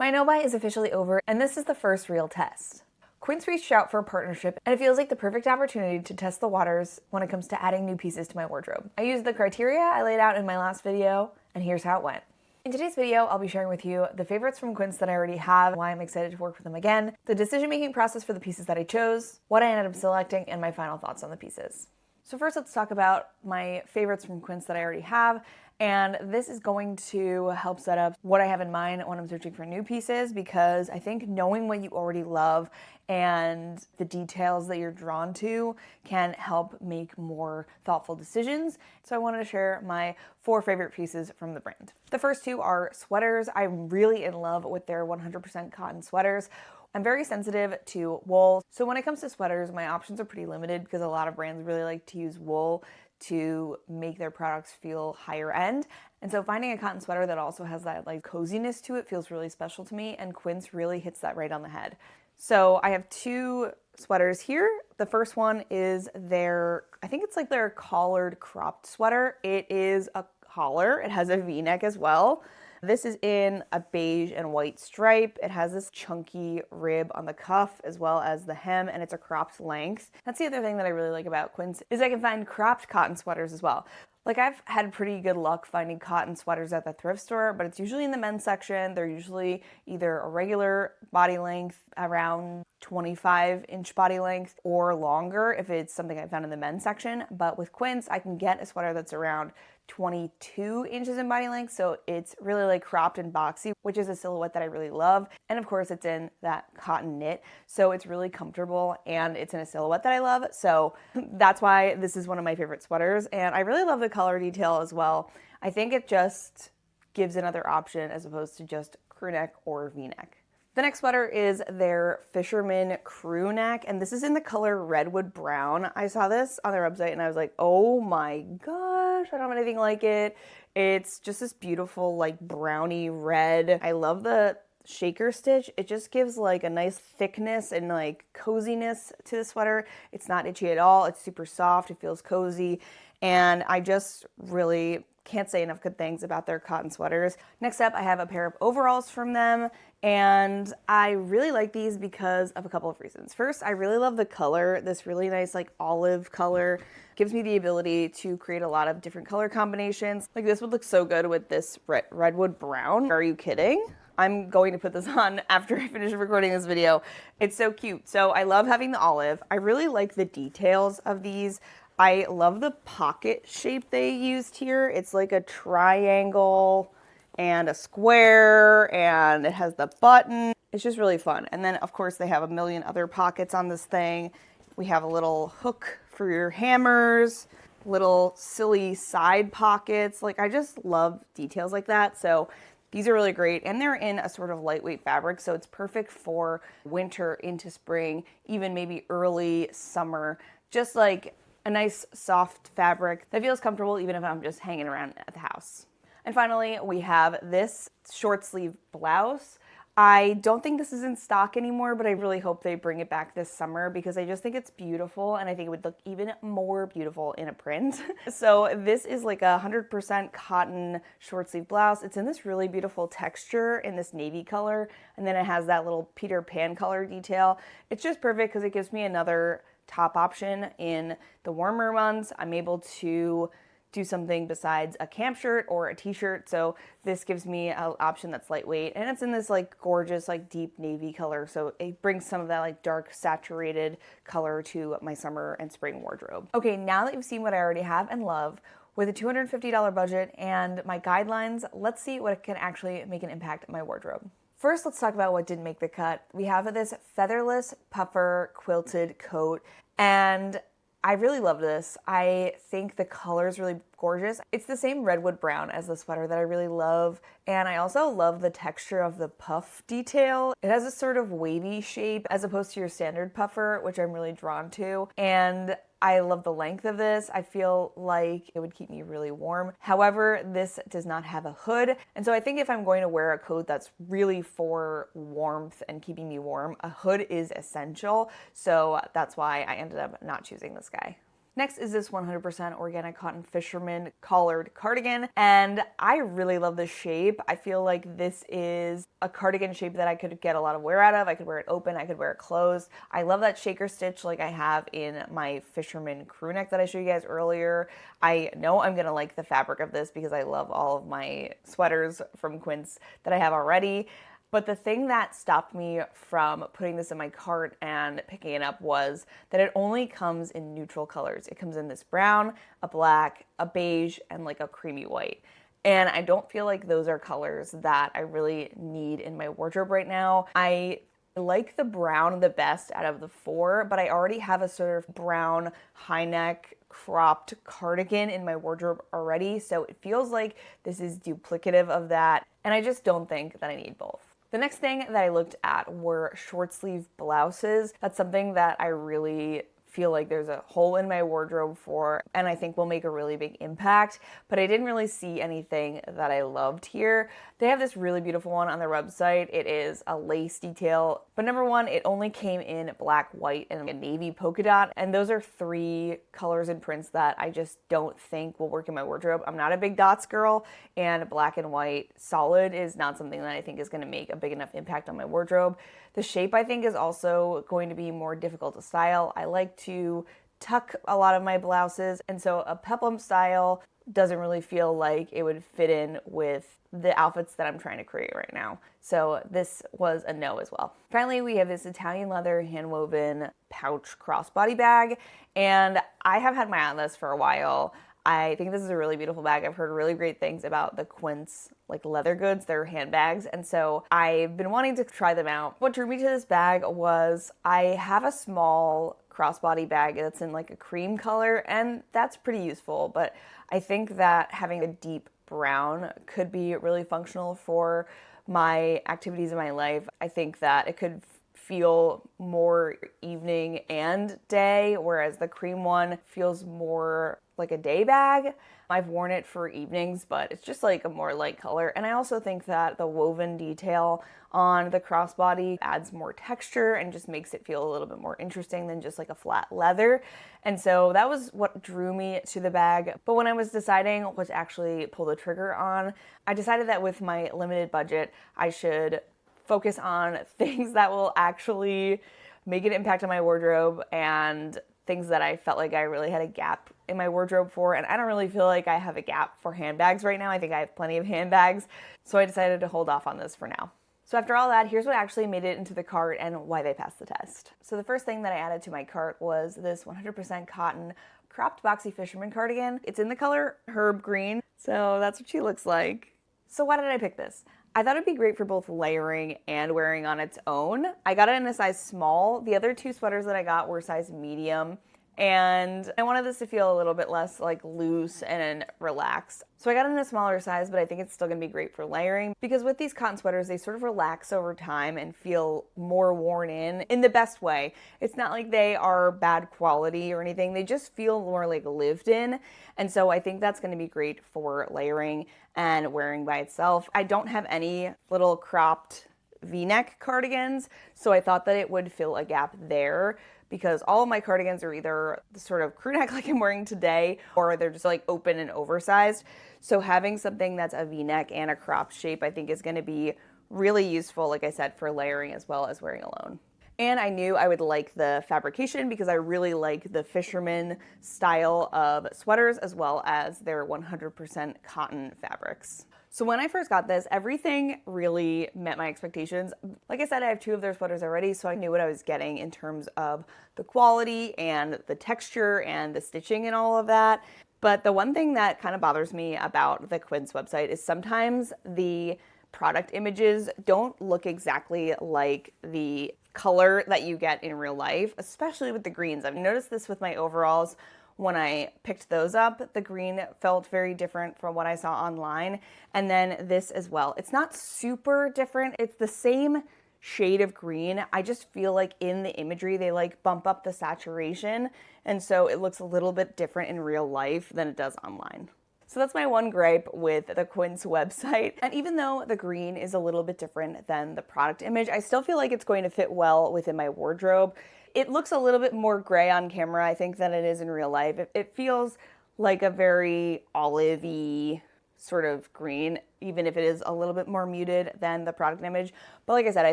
My no-buy is officially over, and this is the first real test. Quince reached out for a partnership, and it feels like the perfect opportunity to test the waters when it comes to adding new pieces to my wardrobe. I used the criteria I laid out in my last video, and here's how it went. In today's video, I'll be sharing with you the favorites from Quince that I already have, why I'm excited to work with them again, the decision-making process for the pieces that I chose, what I ended up selecting, and my final thoughts on the pieces. So first, let's talk about my favorites from Quince that I already have. And this is going to help set up what I have in mind when I'm searching for new pieces, because I think knowing what you already love and the details that you're drawn to can help make more thoughtful decisions. So I wanted to share my 4 favorite pieces from the brand. The first 2 are sweaters. I'm really in love with their 100% cotton sweaters. I'm very sensitive to wool. So when it comes to sweaters, my options are pretty limited because a lot of brands really like to use wool to make their products feel higher end. And so finding a cotton sweater that also has that like coziness to it feels really special to me, and Quince really hits that right on the head. So I have 2 sweaters here. The first one is I think it's like their collared cropped sweater. It is a collar. It has a V-neck as well. This is in a beige and white stripe. It has this chunky rib on the cuff as well as the hem, and it's a cropped length. That's the other thing that I really like about Quince is I can find cropped cotton sweaters as well. Like, I've had pretty good luck finding cotton sweaters at the thrift store, but it's usually in the men's section. They're usually either a regular body length, around 25-inch body length, or longer if it's something I found in the men's section. But with Quince, I can get a sweater that's around 22 inches in body length, so it's really like cropped and boxy, which is a silhouette that I really love. And of course, it's in that cotton knit, so it's really comfortable and it's in a silhouette that I love. So that's why this is one of my favorite sweaters, and I really love the color detail as well. I think it just gives another option as opposed to just crew neck or V-neck. The next sweater is their Fisherman crew neck, and this is in the color Redwood Brown. I saw this on their website and I was like, oh my gosh, I don't have anything like it. It's just this beautiful like browny red. I love the shaker stitch. It just gives like a nice thickness and like coziness to the sweater. It's not itchy at all. It's super soft. It feels cozy, and I just really can't say enough good things about their cotton sweaters. Next up, I have a pair of overalls from them, and I really like these because of a couple of reasons. First, I really love the color. This really nice like olive color gives me the ability to create a lot of different color combinations. Like, this would look so good with this redwood brown. Are you kidding? I'm going to put this on after I finish recording this video. It's so cute. So I love having the olive. I really like the details of these. I love the pocket shape they used here. It's like a triangle and a square, and it has the button. It's just really fun. And then of course they have a million other pockets on this thing. We have a little hook for your hammers, little silly side pockets. Like, I just love details like that. So these are really great, and they're in a sort of lightweight fabric, so it's perfect for winter into spring, even maybe early summer. Just like a nice soft fabric that feels comfortable even if I'm just hanging around at the house. And finally, we have this short sleeve blouse. I don't think this is in stock anymore, but I really hope they bring it back this summer because I just think it's beautiful, and I think it would look even more beautiful in a print. So this is like 100% cotton short sleeve blouse. It's in this really beautiful texture in this navy color, and then it has that little Peter Pan color detail. It's just perfect because it gives me another top option in the warmer months. I'm able to do something besides a camp shirt or a t-shirt, so this gives me an option that's lightweight, and it's in this like gorgeous like deep navy color, so it brings some of that like dark saturated color to my summer and spring wardrobe. Okay, now that you've seen what I already have and love, with a $250 budget and my guidelines, let's see what can actually make an impact on my wardrobe. First, let's talk about what didn't make the cut. We have this featherless puffer quilted coat, and I really love this. I think the color is really gorgeous. It's the same redwood brown as the sweater that I really love, and I also love the texture of the puff detail. It has a sort of wavy shape as opposed to your standard puffer, which I'm really drawn to, and I love the length of this. I feel like it would keep me really warm. However, this does not have a hood. And so I think if I'm going to wear a coat that's really for warmth and keeping me warm, a hood is essential. So that's why I ended up not choosing this guy. Next is this 100% organic cotton fisherman collared cardigan, and I really love this shape. I feel like this is a cardigan shape that I could get a lot of wear out of. I could wear it open, I could wear it closed. I love that shaker stitch like I have in my fisherman crew neck that I showed you guys earlier. I know I'm gonna like the fabric of this because I love all of my sweaters from Quince that I have already. But the thing that stopped me from putting this in my cart and picking it up was that it only comes in neutral colors. It comes in this brown, a black, a beige, and like a creamy white. And I don't feel like those are colors that I really need in my wardrobe right now. I like the brown the best out of the four, but I already have a sort of brown high neck cropped cardigan in my wardrobe already. So it feels like this is duplicative of that. And I just don't think that I need both. The next thing that I looked at were short sleeve blouses. That's something that I really feel like there's a hole in my wardrobe for, and I think will make a really big impact, but I didn't really see anything that I loved here. They have this really beautiful one on their website. It is a lace detail, but number one, it only came in black, white, and a navy polka dot, and those are three colors and prints that I just don't think will work in my wardrobe. I'm not a big dots girl, and black and white solid is not something that I think is going to make a big enough impact on my wardrobe. The shape, I think, is also going to be more difficult to style. I like to tuck a lot of my blouses, and so a peplum style doesn't really feel like it would fit in with the outfits that I'm trying to create right now. So this was a no as well. Finally, we have this Italian leather hand-woven pouch crossbody bag, and I have had my eye on this for a while. I think this is a really beautiful bag. I've heard really great things about the Quince like leather goods, their handbags, and so I've been wanting to try them out. What drew me to this bag was I have a small crossbody bag that's in like a cream color, and that's pretty useful, but I think that having a deep brown could be really functional for my activities in my life. I think that it could feel more evening and day, whereas the cream one feels more like a day bag. I've worn it for evenings, but it's just like a more light color. And I also think that the woven detail on the crossbody adds more texture and just makes it feel a little bit more interesting than just like a flat leather. And so that was what drew me to the bag. But when I was deciding what to actually pull the trigger on, I decided that with my limited budget, I should focus on things that will actually make an impact on my wardrobe and things that I felt like I really had a gap in my wardrobe for. And I don't really feel like I have a gap for handbags right now. I think I have plenty of handbags. So I decided to hold off on this for now. So after all that, here's what actually made it into the cart and why they passed the test. So the first thing that I added to my cart was this 100% cotton cropped boxy fisherman cardigan. It's in the color herb green, so that's what she looks like. So why did I pick this? I thought it'd be great for both layering and wearing on its own. I got it in a size small. The other two sweaters that I got were size medium, and I wanted this to feel a little bit less like loose and relaxed. So I got it in a smaller size, but I think it's still gonna be great for layering because with these cotton sweaters, they sort of relax over time and feel more worn in the best way. It's not like they are bad quality or anything. They just feel more like lived in. And so I think that's gonna be great for layering and wearing by itself. I don't have any little cropped V-neck cardigans, so I thought that it would fill a gap there because all of my cardigans are either the sort of crew neck like I'm wearing today, or they're just like open and oversized. So having something that's a V-neck and a cropped shape I think is going to be really useful, like I said, for layering as well as wearing alone. And I knew I would like the fabrication because I really like the fisherman style of sweaters as well as their 100% cotton fabrics. So when I first got this, everything really met my expectations. Like I said, I have two of their sweaters already, so I knew what I was getting in terms of the quality and the texture and the stitching and all of that. But the one thing that kind of bothers me about the Quince website is sometimes the product images don't look exactly like the color that you get in real life, especially with the greens. I've noticed this with my overalls. When I picked those up, the green felt very different from what I saw online. And then this as well. It's not super different. It's the same shade of green. I just feel like in the imagery, they like bump up the saturation. And so it looks a little bit different in real life than it does online. So that's my one gripe with the Quince website. And even though the green is a little bit different than the product image, I still feel like it's going to fit well within my wardrobe. It looks a little bit more gray on camera, I think, than it is in real life. It feels like a very olive-y sort of green, even if it is a little bit more muted than the product image. But like I said, I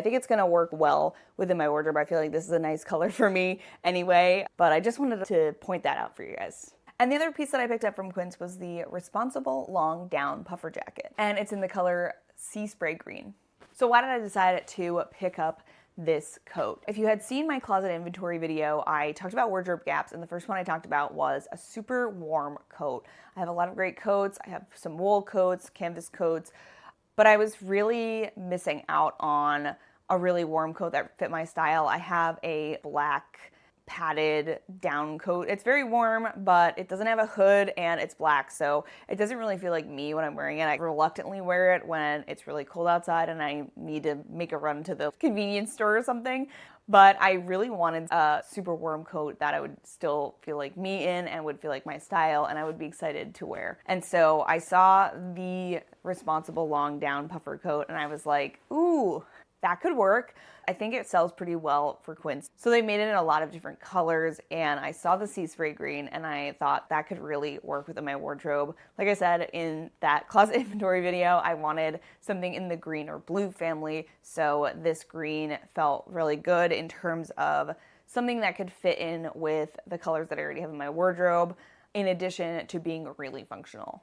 think it's gonna work well within my wardrobe. I feel like this is a nice color for me anyway, but I just wanted to point that out for you guys. And the other piece that I picked up from Quince was the Responsible Long Down Puffer Jacket, and it's in the color Sea Spray Green. So why did I decide to pick up this coat? If you had seen my closet inventory video, I talked about wardrobe gaps, and the first one I talked about was a super warm coat. I have a lot of great coats. I have some wool coats, canvas coats, but I was really missing out on a really warm coat that fit my style. I have a black padded down coat. It's very warm, but it doesn't have a hood and it's black, so it doesn't really feel like me when I'm wearing it. I reluctantly wear it when it's really cold outside and I need to make a run to the convenience store or something. But I really wanted a super warm coat that I would still feel like me in and would feel like my style and I would be excited to wear. And so I saw the Responsible Long Down Puffer coat and I was like, ooh, that could work. I think it sells pretty well for Quince. So they made it in a lot of different colors, and I saw the Sea Spray Green and I thought that could really work within my wardrobe. Like I said in that closet inventory video, I wanted something in the green or blue family, so this green felt really good in terms of something that could fit in with the colors that I already have in my wardrobe, in addition to being really functional.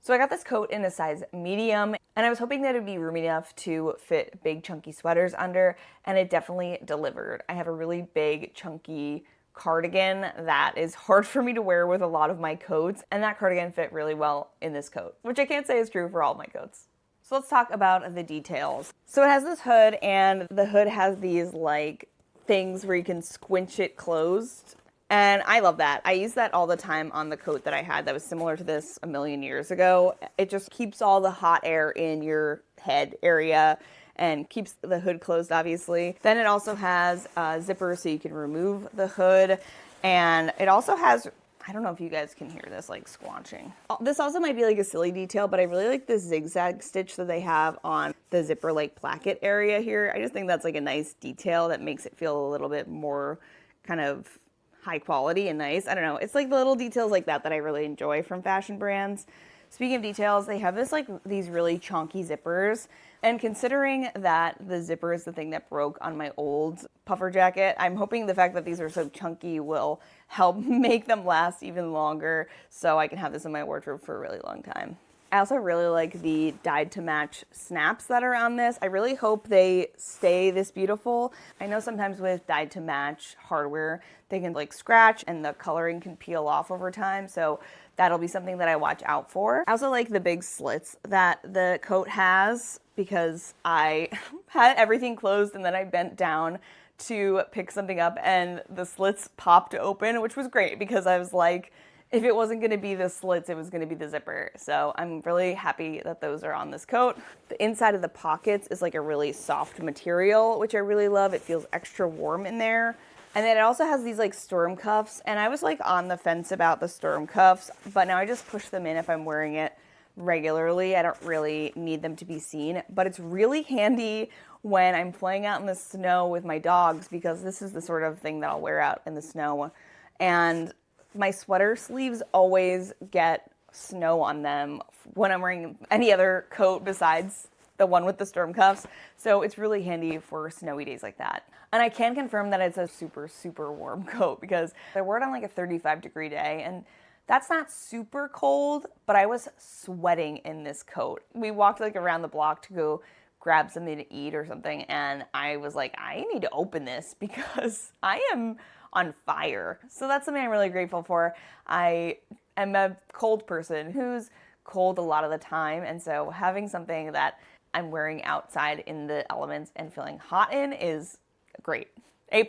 So I got this coat in a size medium, and I was hoping that it'd be roomy enough to fit big chunky sweaters under, and it definitely delivered. I have a really big chunky cardigan that is hard for me to wear with a lot of my coats, and that cardigan fit really well in this coat, which I can't say is true for all my coats. So let's talk about the details. So it has this hood, and the hood has these like things where you can squinch it closed. And I love that. I use that all the time on the coat that I had that was similar to this a million years ago. It just keeps all the hot air in your head area and keeps the hood closed, obviously. Then it also has a zipper so you can remove the hood. And it also has, I don't know if you guys can hear this, like squanching. This also might be like a silly detail, but I really like this zigzag stitch that they have on the zipper like placket area here. I just think that's like a nice detail that makes it feel a little bit more kind of high quality and nice. I don't know. It's like the little details like that that I really enjoy from fashion brands. Speaking of details, they have these really chonky zippers. And considering that the zipper is the thing that broke on my old puffer jacket, I'm hoping the fact that these are so chunky will help make them last even longer so I can have this in my wardrobe for a really long time. I also really like the dyed to match snaps that are on this. I really hope they stay this beautiful. I know sometimes with dyed to match hardware, they can like scratch and the coloring can peel off over time. So that'll be something that I watch out for. I also like the big slits that the coat has because I had everything closed and then I bent down to pick something up and the slits popped open, which was great because I was like, if it wasn't going to be the slits, it was going to be the zipper. So I'm really happy that those are on this coat. The inside of the pockets is like a really soft material, which I really love. It feels extra warm in there. And then it also has these like storm cuffs. And I was like on the fence about the storm cuffs, but now I just push them in if I'm wearing it regularly. I don't really need them to be seen, but it's really handy when I'm playing out in the snow with my dogs because this is the sort of thing that I'll wear out in the snow. And my sweater sleeves always get snow on them when I'm wearing any other coat besides the one with the storm cuffs. So it's really handy for snowy days like that. And I can confirm that it's a super, super warm coat because I wore it on like a 35-degree day and that's not super cold, but I was sweating in this coat. We walked like around the block to go grab something to eat or something and I was like, I need to open this because I am on fire. So that's something I'm really grateful for. I am a cold person who's cold a lot of the time, and so having something that I'm wearing outside in the elements and feeling hot in is great. A+.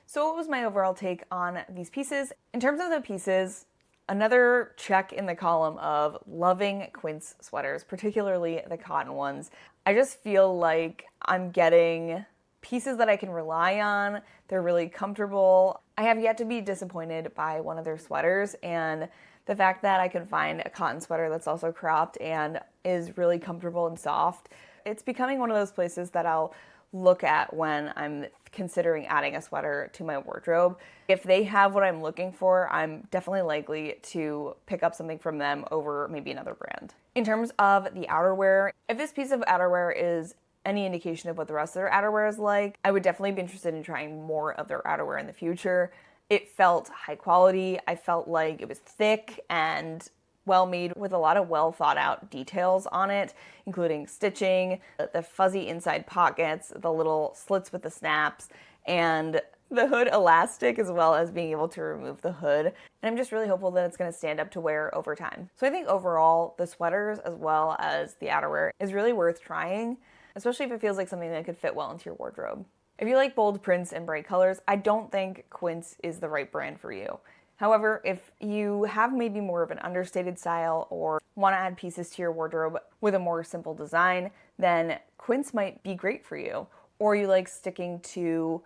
So what was my overall take on these pieces? In terms of the pieces, another check in the column of loving Quince sweaters, particularly the cotton ones. I just feel like I'm getting pieces that I can rely on. They're really comfortable. I have yet to be disappointed by one of their sweaters, and The fact that I can find a cotton sweater that's also cropped and is really comfortable and soft, it's becoming one of those places that I'll look at when I'm considering adding a sweater to my wardrobe. If they have what I'm looking for, I'm definitely likely to pick up something from them over maybe another brand. In terms of the outerwear, if this piece of outerwear is any indication of what the rest of their outerwear is like, I would definitely be interested in trying more of their outerwear in the future. It felt high quality. I felt like it was thick and well made with a lot of well thought out details on it, including stitching, the fuzzy inside pockets, the little slits with the snaps, and the hood elastic, as well as being able to remove the hood. And I'm just really hopeful that it's going to stand up to wear over time. So I think overall, the sweaters as well as the outerwear is really worth trying, especially if it feels like something that could fit well into your wardrobe. If you like bold prints and bright colors, I don't think Quince is the right brand for you. However, if you have maybe more of an understated style or want to add pieces to your wardrobe with a more simple design, then Quince might be great for you. Or you like sticking to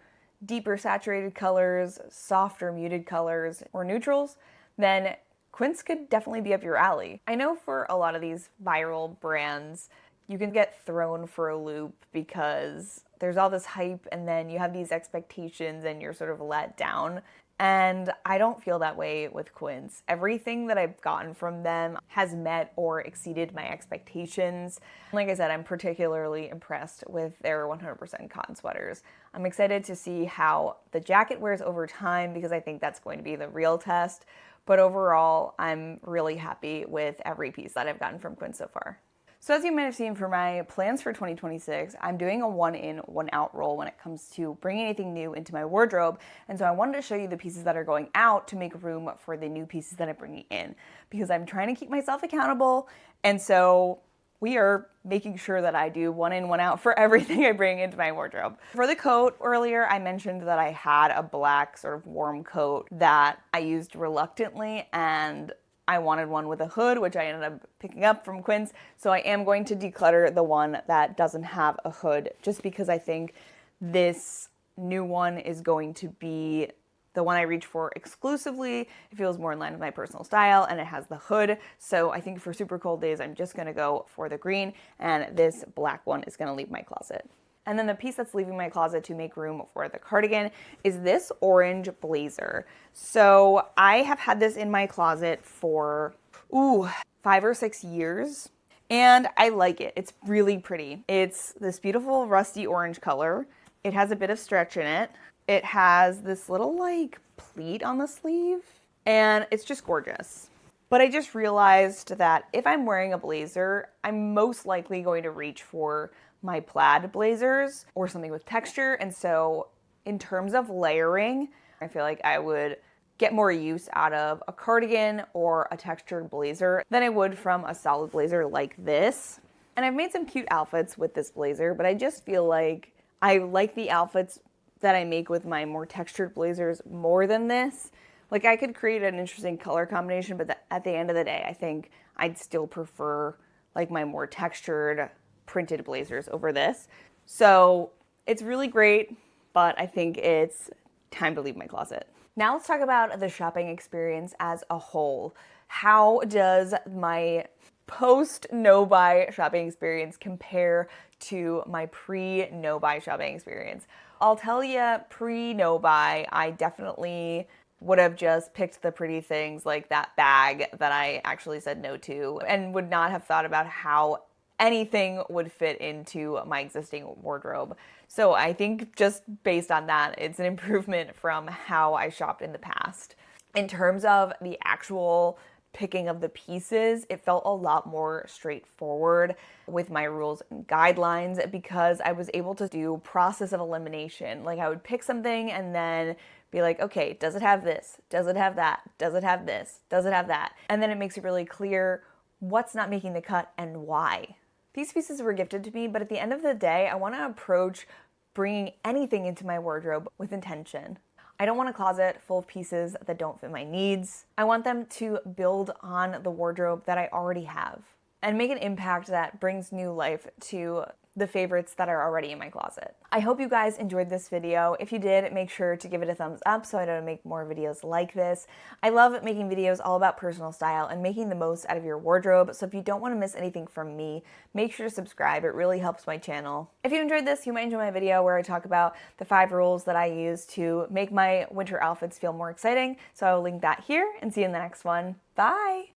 deeper saturated colors, softer muted colors, or neutrals, then Quince could definitely be up your alley. I know for a lot of these viral brands, you can get thrown for a loop because there's all this hype and then you have these expectations and you're sort of let down. And I don't feel that way with Quince. Everything that I've gotten from them has met or exceeded my expectations. Like I said, I'm particularly impressed with their 100% cotton sweaters. I'm excited to see how the jacket wears over time because I think that's going to be the real test. But overall, I'm really happy with every piece that I've gotten from Quince so far. So as you might have seen for my plans for 2026, I'm doing a one in, one out rule when it comes to bringing anything new into my wardrobe. And so I wanted to show you the pieces that are going out to make room for the new pieces that I'm bringing in because I'm trying to keep myself accountable. And so we are making sure that I do one in, one out for everything I bring into my wardrobe. For the coat, earlier I mentioned that I had a black sort of warm coat that I used reluctantly, and I wanted one with a hood, which I ended up picking up from Quince. So I am going to declutter the one that doesn't have a hood just because I think this new one is going to be the one I reach for exclusively. It feels more in line with my personal style and it has the hood. So I think for super cold days, I'm just gonna go for the green, and this black one is gonna leave my closet. And then the piece that's leaving my closet to make room for the cardigan is this orange blazer. So I have had this in my closet for, 5 or 6 years. And I like it. It's really pretty. It's this beautiful rusty orange color. It has a bit of stretch in it. It has this little like pleat on the sleeve. And it's just gorgeous. But I just realized that if I'm wearing a blazer, I'm most likely going to reach for my plaid blazers or something with texture. And so in terms of layering, I feel like I would get more use out of a cardigan or a textured blazer than I would from a solid blazer like this. And I've made some cute outfits with this blazer, but I just feel like I like the outfits that I make with my more textured blazers more than this. Like I could create an interesting color combination, but at the end of the day, I think I'd still prefer like my more textured printed blazers over this. So it's really great, but I think it's time to leave my closet. Now let's talk about the shopping experience as a whole. How does my post no-buy shopping experience compare to my pre-no-buy shopping experience? I'll tell you, pre-no-buy, I definitely would have just picked the pretty things like that bag that I actually said no to and would not have thought about how anything would fit into my existing wardrobe. So I think just based on that, it's an improvement from how I shopped in the past. In terms of the actual picking of the pieces, it felt a lot more straightforward with my rules and guidelines because I was able to do process of elimination. Like I would pick something and then be like, okay, does it have this? Does it have that? Does it have this? Does it have that? And then it makes it really clear what's not making the cut and why. These pieces were gifted to me, but at the end of the day, I want to approach bringing anything into my wardrobe with intention. I don't want a closet full of pieces that don't fit my needs. I want them to build on the wardrobe that I already have and make an impact that brings new life to the favorites that are already in my closet. I hope you guys enjoyed this video. If you did, make sure to give it a thumbs up so I know to make more videos like this. I love making videos all about personal style and making the most out of your wardrobe, so if you don't want to miss anything from me, make sure to subscribe. It really helps my channel. If you enjoyed this, you might enjoy my video where I talk about the 5 rules that I use to make my winter outfits feel more exciting. So I will link that here and see you in the next one. Bye!